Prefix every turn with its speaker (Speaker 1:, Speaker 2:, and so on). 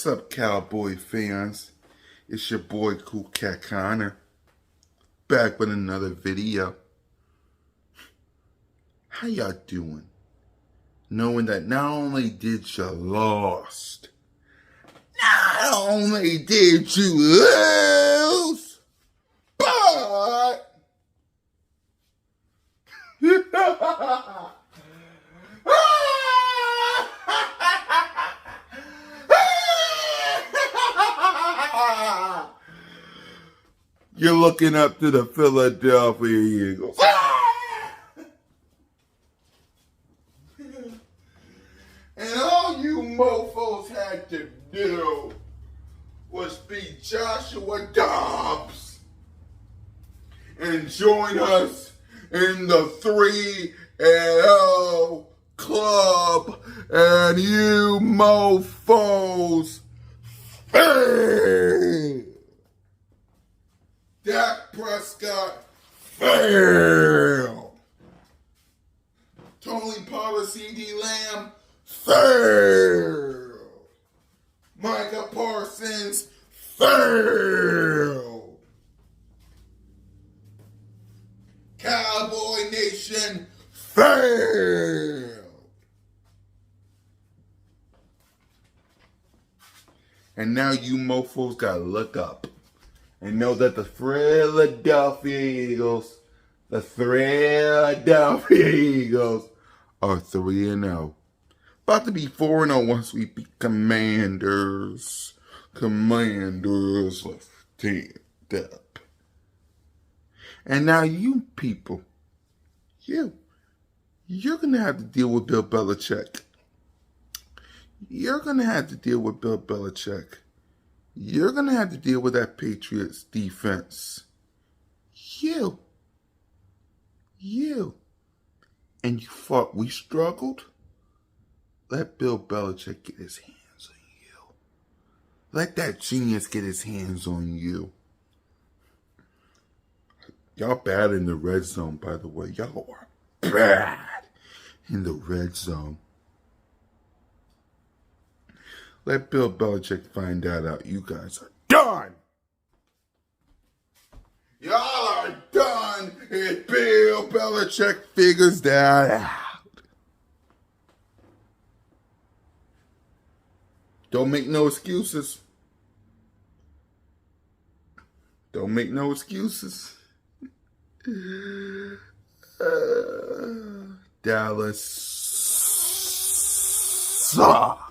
Speaker 1: What's up, Cowboy fans? It's your boy Cool Cat Connor, back with another video. How y'all doing? Knowing that not only did you lost, not only did you lose, but you're looking up to the Philadelphia Eagles. And all you mofos had to do was beat Joshua Dobbs and join us in the 3-0 club, and you mofos failed. Dak Prescott failed. Tony Pollard, C.D. Lamb failed. Micah Parsons failed. Cowboy Nation failed. And now you mofos gotta look up and know that the Philadelphia Eagles are 3-0. About to be 4-0 once we beat Commanders. Let's stand up. And now you people, you're going to have to deal with Bill Belichick. You're going to have to deal with Bill Belichick. You're going to have to deal with that Patriots defense. You. And you thought we struggled? Let Bill Belichick get his hands on you. Let that genius get his hands on you. Y'all bad in the red zone, by the way. Y'all are bad in the red zone. Let Bill Belichick find that out. You guys are done. Y'all are done if Bill Belichick figures that out. Don't make no excuses. Don't make no excuses. Dallas sucks.